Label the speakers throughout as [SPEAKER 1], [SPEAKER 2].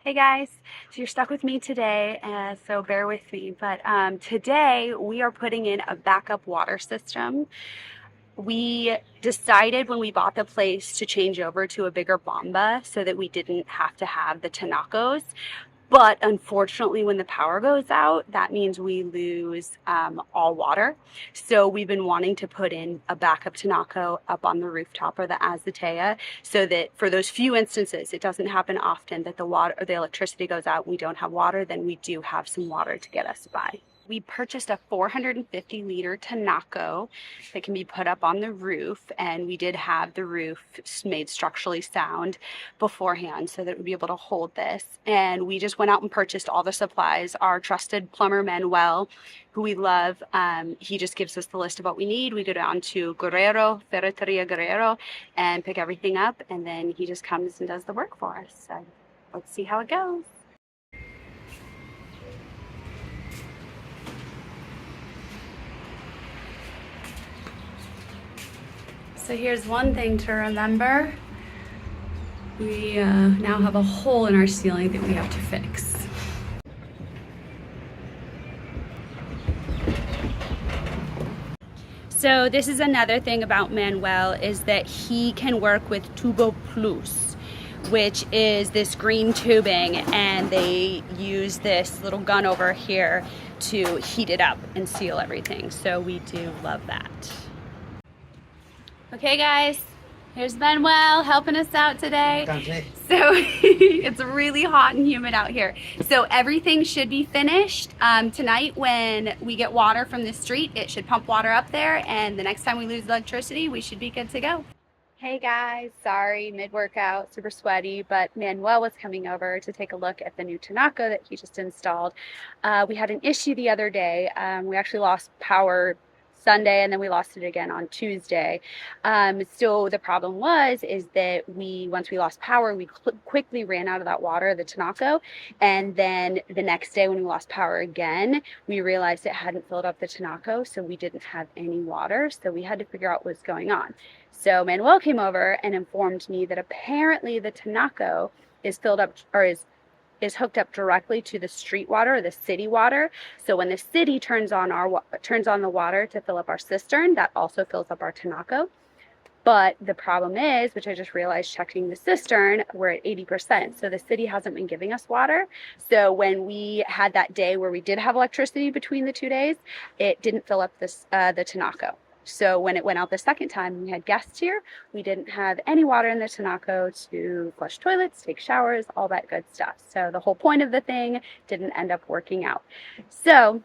[SPEAKER 1] Hey guys, so you're stuck with me today, so bear with me. But today we are putting in a backup water system. We decided when we bought the place to change over to a bigger bomba so that we didn't have to have the Tinacos. But unfortunately, when the power goes out, that means we lose all water. So we've been wanting to put in a backup Tinaco up on the rooftop or the azotea so that for those few instances, it doesn't happen often that the water or the electricity goes out, we don't have water, then we do have some water to get us by. We purchased a 450-liter Tinaco that can be put up on the roof, and we did have the roof made structurally sound beforehand so that it would be able to hold this. And we just went out and purchased all the supplies. Our trusted plumber Manuel, who we love, he just gives us the list of what we need. We go down to Ferreteria Guerrero, and pick everything up, and then he just comes and does the work for us. So let's see how it goes. So here's one thing to remember. We now have a hole in our ceiling that we have to fix. So this is another thing about Manuel, is that he can work with Tubo Plus, which is this green tubing, and they use this little gun over here to heat it up and seal everything. So we do love that. Okay guys, here's Manuel helping us out today. So it's really hot and humid out here. So everything should be finished tonight. When we get water from the street, it should pump water up there, and the next time we lose electricity, we should be good to go. Hey guys, sorry, mid-workout, super sweaty, but Manuel was coming over to take a look at the new Tinaco that he just installed. We had an issue the other day. We actually lost power Sunday, and then we lost it again on Tuesday. So the problem is that once we lost power, we quickly ran out of that water, the Tinaco, and then the next day when we lost power again, we realized it hadn't filled up the Tinaco, so we didn't have any water, so we had to figure out what was going on. So Manuel came over and informed me that apparently the Tinaco is filled up, or is hooked up directly to the street water or the city water. So when the city turns on the water to fill up our cistern, that also fills up our Tinaco. But the problem is, which I just realized checking the cistern, we're at 80%. So the city hasn't been giving us water. So when we had that day where we did have electricity between the 2 days, it didn't fill up the Tinaco. So when it went out the second time, we had guests here, we didn't have any water in the Tinaco to flush toilets, take showers, all that good stuff. So the whole point of the thing didn't end up working out. So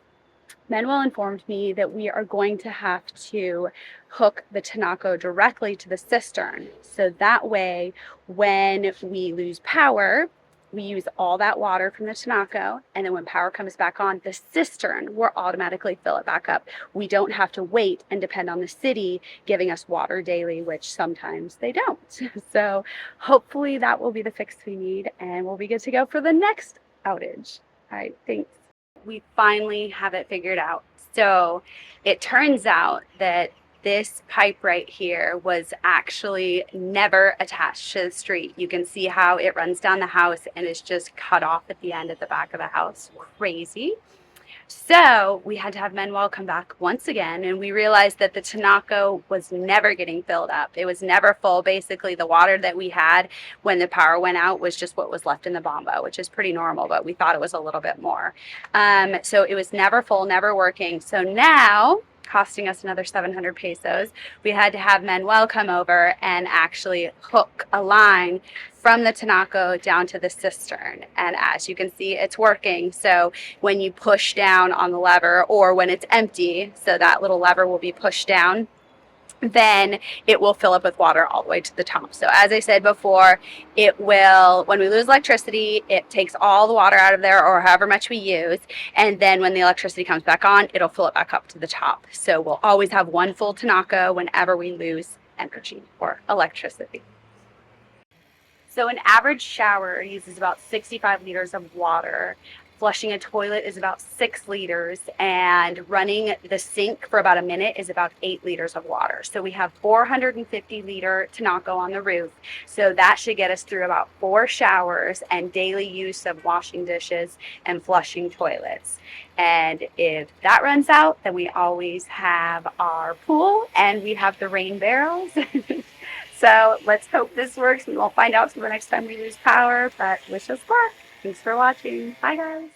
[SPEAKER 1] Manuel informed me that we are going to have to hook the Tinaco directly to the cistern. So that way, when we lose power, we use all that water from the Tinaco, and then when power comes back on, the cistern will automatically fill it back up. We don't have to wait and depend on the city giving us water daily, which sometimes they don't. So hopefully that will be the fix we need, and we'll be good to go for the next outage. All right, thanks. We finally have it figured out. So it turns out that this pipe right here was actually never attached to the street. You can see how it runs down the house and is just cut off at the end at the back of the house. Crazy. So we had to have Manuel come back once again, and we realized that the Tinaco was never getting filled up. It was never full. Basically, the water that we had when the power went out was just what was left in the bomba, which is pretty normal, but we thought it was a little bit more. So it was never full, never working. So now, costing us another 700 pesos, we had to have Manuel come over and actually hook a line from the Tinaco down to the cistern. And as you can see, it's working. So when you push down on the lever, or when it's empty, so that little lever will be pushed down, then it will fill up with water all the way to the top. So as I said before, it will, when we lose electricity, it takes all the water out of there, or however much we use, and then when the electricity comes back on, it'll fill it back up to the top. So we'll always have one full Tinaco whenever we lose energy or electricity. So an average shower uses about 65 liters of water flushing a toilet is about 6 liters, and running the sink for about a minute is about 8 liters of water. So we have 450-liter Tinaco on the roof. So that should get us through about 4 showers and daily use of washing dishes and flushing toilets. And if that runs out, then we always have our pool and we have the rain barrels. So let's hope this works, and we'll find out for the next time we lose power, but wish us luck. Thanks for watching. Bye, guys.